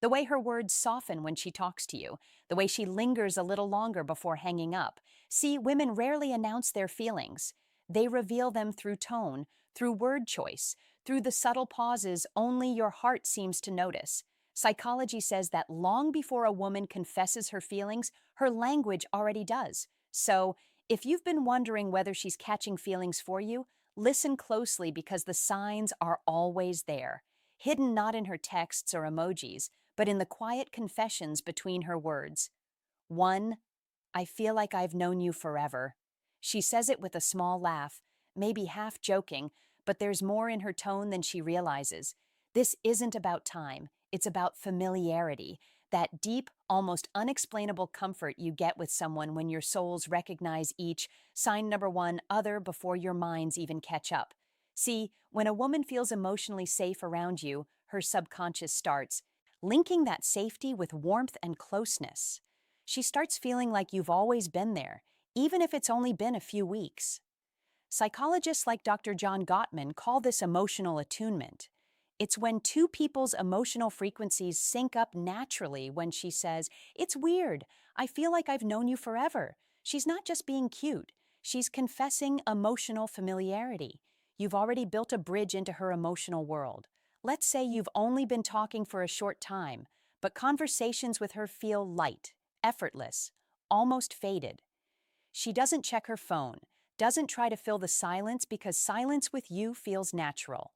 The way her words soften when she talks to you, the way she lingers a little longer before hanging up. See, women rarely announce their feelings. They reveal them through tone, through word choice, through the subtle pauses only your heart seems to notice. Psychology says that long before a woman confesses her feelings, her language already does. So, if you've been wondering whether she's catching feelings for you, listen closely because the signs are always there, hidden not in her texts or emojis, but in the quiet confessions between her words. 1. I feel like I've known you forever. She says it with a small laugh, maybe half joking, but there's more in her tone than she realizes. This isn't about time, it's about familiarity, that deep, almost unexplainable comfort you get with someone when your souls recognize each, sign number one, other before your minds even catch up. See, when a woman feels emotionally safe around you, her subconscious starts linking that safety with warmth and closeness. She starts feeling like you've always been there, even if it's only been a few weeks. Psychologists like Dr. John Gottman call this emotional attunement. It's when two people's emotional frequencies sync up naturally when she says, "It's weird. I feel like I've known you forever." She's not just being cute. She's confessing emotional familiarity. You've already built a bridge into her emotional world. Let's say you've only been talking for a short time, but conversations with her feel light, effortless, almost faded. She doesn't check her phone, doesn't try to fill the silence because silence with you feels natural.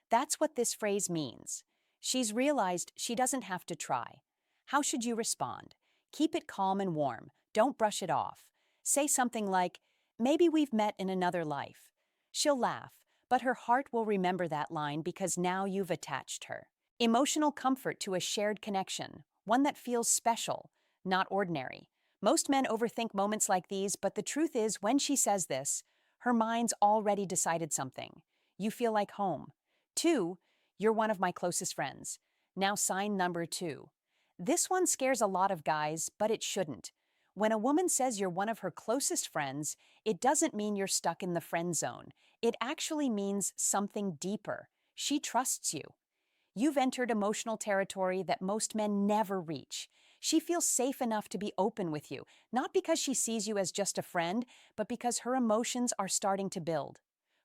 That's what this phrase means. She's realized she doesn't have to try. How should you respond? Keep it calm and warm. Don't brush it off. Say something like, "Maybe we've met in another life." She'll laugh, but her heart will remember that line because now you've attached her. Emotional comfort to a shared connection, one that feels special, not ordinary. Most men overthink moments like these, but the truth is, when she says this, her mind's already decided something. You feel like home. 2, you're one of my closest friends. Now sign number 2. This one scares a lot of guys, but it shouldn't. When a woman says you're one of her closest friends, it doesn't mean you're stuck in the friend zone. It actually means something deeper. She trusts you. You've entered emotional territory that most men never reach. She feels safe enough to be open with you, not because she sees you as just a friend, but because her emotions are starting to build.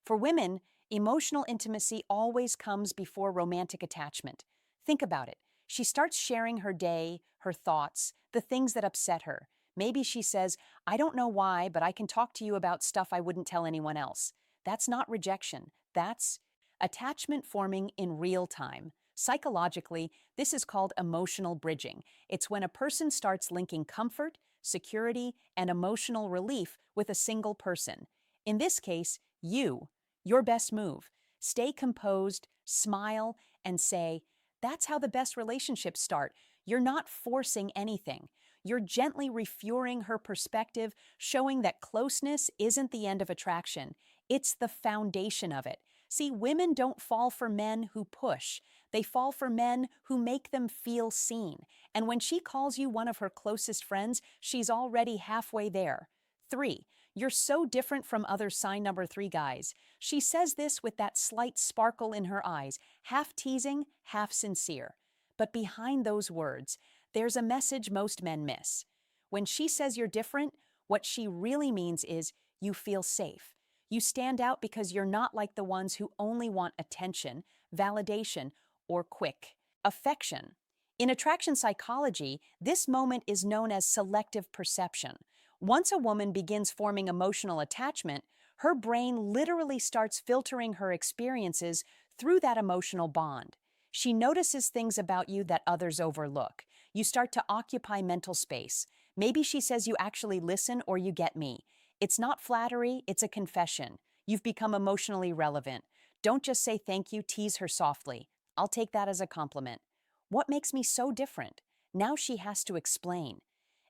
For women, emotional intimacy always comes before romantic attachment. Think about it. She starts sharing her day, her thoughts, the things that upset her. Maybe she says, "I don't know why, but I can talk to you about stuff I wouldn't tell anyone else." That's not rejection. That's attachment forming in real time. Psychologically, this is called emotional bridging. It's when a person starts linking comfort, security, and emotional relief with a single person. In this case, you. Your best move. Stay composed, smile, and say, "That's how the best relationships start." You're not forcing anything. You're gently refueling her perspective, showing that closeness isn't the end of attraction. It's the foundation of it. See, women don't fall for men who push. They fall for men who make them feel seen. And when she calls you one of her closest friends, she's already halfway there. 3, you're so different from other sign number 3 guys. She says this with that slight sparkle in her eyes, half teasing, half sincere. But behind those words, there's a message most men miss. When she says you're different, what she really means is you feel safe. You stand out because you're not like the ones who only want attention, validation, or quick affection. In attraction psychology, this moment is known as selective perception. Once a woman begins forming emotional attachment, her brain literally starts filtering her experiences through that emotional bond. She notices things about you that others overlook. You start to occupy mental space. Maybe she says you actually listen or you get me. It's not flattery, it's a confession. You've become emotionally relevant. Don't just say thank you, tease her softly. I'll take that as a compliment. What makes me so different? Now she has to explain.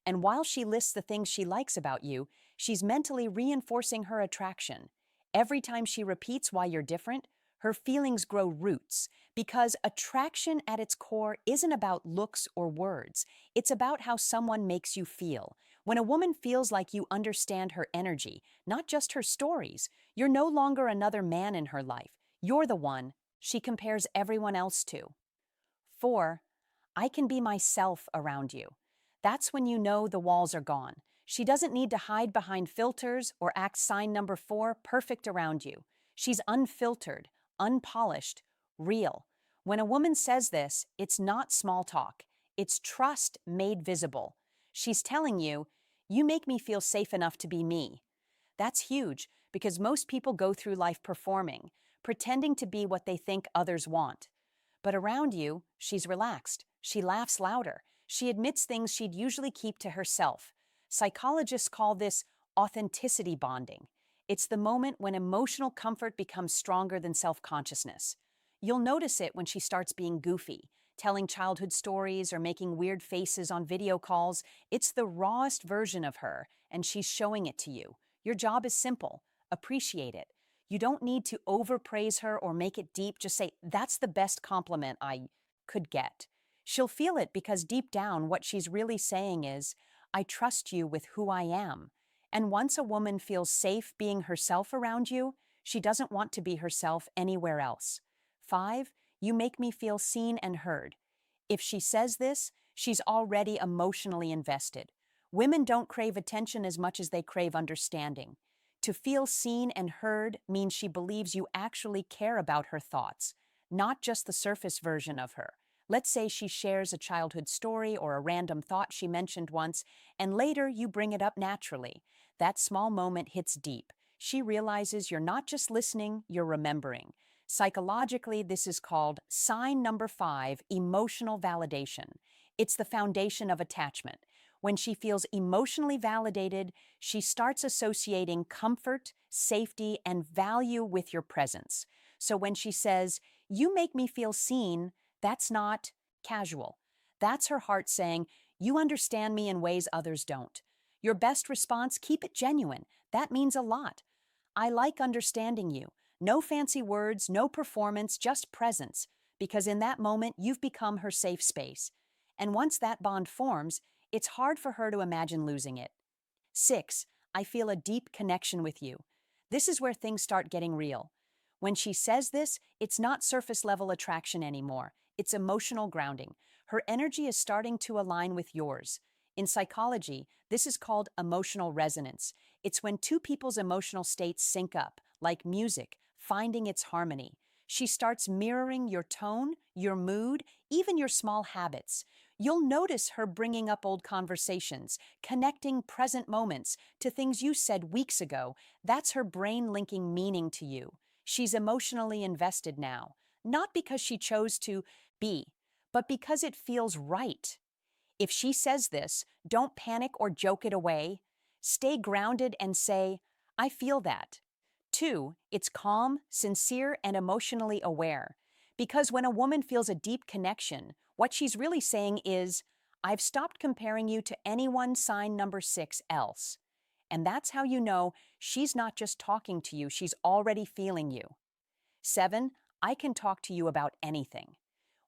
And while she lists the things she likes about you, she's mentally reinforcing her attraction. Every time she repeats why you're different, her feelings grow roots, because attraction at its core isn't about looks or words. It's about how someone makes you feel. When a woman feels like you understand her energy, not just her stories, you're no longer another man in her life. You're the one she compares everyone else to. 4, I can be myself around you. That's when you know the walls are gone. She doesn't need to hide behind filters or act sign number 4 perfect around you. She's unfiltered, unpolished, real. When a woman says this, it's not small talk. It's trust made visible. She's telling you, you make me feel safe enough to be me. That's huge because most people go through life performing, pretending to be what they think others want. But around you, she's relaxed. She laughs louder. She admits things she'd usually keep to herself. Psychologists call this authenticity bonding. It's the moment when emotional comfort becomes stronger than self-consciousness. You'll notice it when she starts being goofy, telling childhood stories or making weird faces on video calls. It's the rawest version of her, and she's showing it to you. Your job is simple. Appreciate it. You don't need to overpraise her or make it deep. Just say, that's the best compliment I could get. She'll feel it because deep down, what she's really saying is, I trust you with who I am. And once a woman feels safe being herself around you, she doesn't want to be herself anywhere else. 5, you make me feel seen and heard. If she says this, she's already emotionally invested. Women don't crave attention as much as they crave understanding. To feel seen and heard means she believes you actually care about her thoughts, not just the surface version of her. Let's say she shares a childhood story or a random thought she mentioned once, and later you bring it up naturally. That small moment hits deep. She realizes you're not just listening, you're remembering. Psychologically, this is called sign number 5, emotional validation. It's the foundation of attachment. When she feels emotionally validated, she starts associating comfort, safety, and value with your presence. So when she says, you make me feel seen, that's not casual. That's her heart saying, you understand me in ways others don't. Your best response, keep it genuine. That means a lot. I like understanding you. No fancy words, no performance, just presence. Because in that moment, you've become her safe space. And once that bond forms, it's hard for her to imagine losing it. 6, I feel a deep connection with you. This is where things start getting real. When she says this, it's not surface level attraction anymore. It's emotional grounding. Her energy is starting to align with yours. In psychology, this is called emotional resonance. It's when two people's emotional states sync up, like music, finding its harmony. She starts mirroring your tone, your mood, even your small habits. You'll notice her bringing up old conversations, connecting present moments to things you said weeks ago. That's her brain linking meaning to you. She's emotionally invested now, not because she chose to be, but because it feels right. If she says this, don't panic or joke it away. Stay grounded and say, I feel that. 2, it's calm, sincere, and emotionally aware. Because when a woman feels a deep connection, what she's really saying is, I've stopped comparing you to anyone sign number 6 else. And that's how you know she's not just talking to you, she's already feeling you. 7, I can talk to you about anything.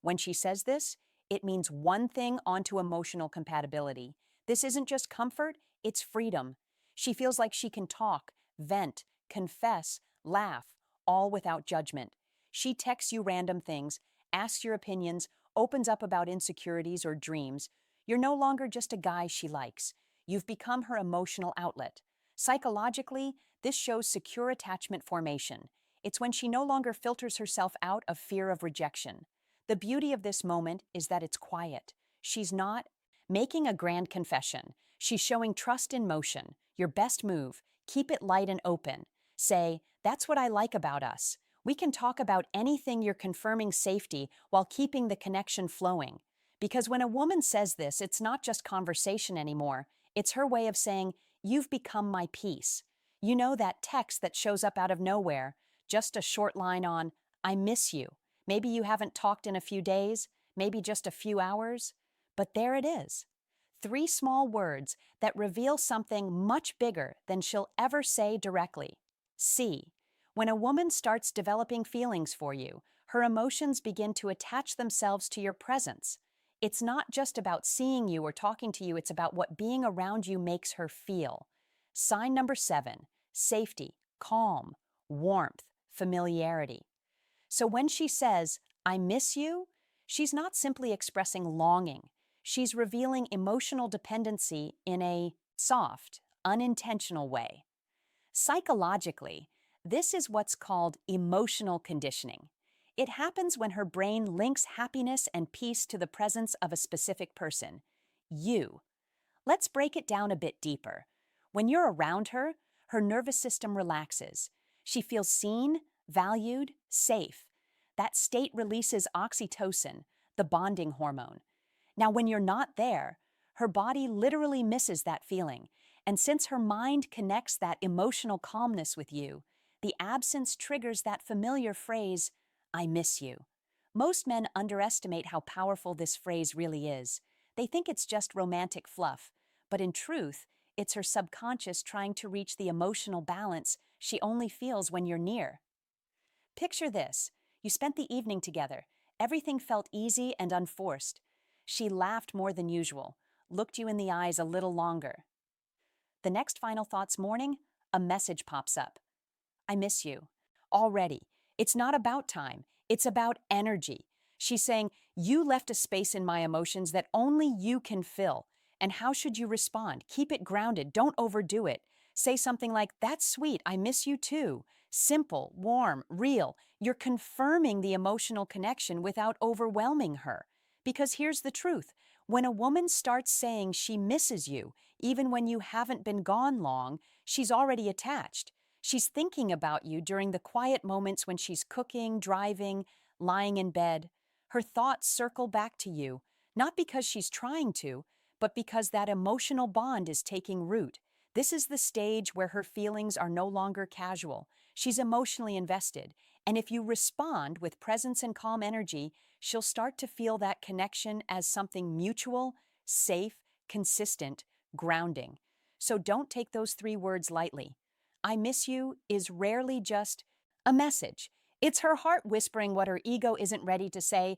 When she says this, it means one thing onto emotional compatibility. This isn't just comfort, it's freedom. She feels like she can talk, vent, confess, laugh, all without judgment. She texts you random things, asks your opinions, opens up about insecurities or dreams. You're no longer just a guy she likes. You've become her emotional outlet. Psychologically, this shows secure attachment formation. It's when she no longer filters herself out of fear of rejection. The beauty of this moment is that it's quiet. She's not making a grand confession. She's showing trust in motion. Your best move, keep it light and open. Say, that's what I like about us. We can talk about anything. You're confirming safety while keeping the connection flowing. Because when a woman says this, it's not just conversation anymore. It's her way of saying, you've become my peace. You know that text that shows up out of nowhere, just a short line on, I miss you. Maybe you haven't talked in a few days, maybe just a few hours, but there it is. 3 small words that reveal something much bigger than she'll ever say directly. C. When a woman starts developing feelings for you, her emotions begin to attach themselves to your presence. It's not just about seeing you or talking to you, it's about what being around you makes her feel. Sign number 7, safety, calm, warmth, familiarity. So when she says, I miss you, She's not simply expressing longing. She's revealing emotional dependency in a soft, unintentional way. Psychologically, this is what's called emotional conditioning. It happens when her brain links happiness and peace to the presence of a specific person, you. Let's break it down a bit deeper. When you're around her, her nervous system relaxes. She feels seen, valued, safe. That state releases oxytocin, the bonding hormone. Now, when you're not there, her body literally misses that feeling. And since her mind connects that emotional calmness with you, the absence triggers that familiar phrase, I miss you. Most men underestimate how powerful this phrase really is. They think it's just romantic fluff, but in truth, it's her subconscious trying to reach the emotional balance she only feels when you're near. Picture this. You spent the evening together. Everything felt easy and unforced. She laughed more than usual, looked you in the eyes a little longer. The next final thoughts morning, a message pops up. I miss you. Already. It's not about time. It's about energy. She's saying, you left a space in my emotions that only you can fill. And how should you respond? Keep it grounded. Don't overdo it. Say something like, that's sweet. I miss you too. Simple, warm, real. You're confirming the emotional connection without overwhelming her. Because here's the truth. When a woman starts saying she misses you, even when you haven't been gone long, she's already attached. She's thinking about you during the quiet moments when she's cooking, driving, lying in bed. Her thoughts circle back to you, not because she's trying to, but because that emotional bond is taking root. This is the stage where her feelings are no longer casual. She's emotionally invested, and if you respond with presence and calm energy, she'll start to feel that connection as something mutual, safe, consistent, grounding. So don't take those 3 words lightly. I miss you is rarely just a message. It's her heart whispering what her ego isn't ready to say.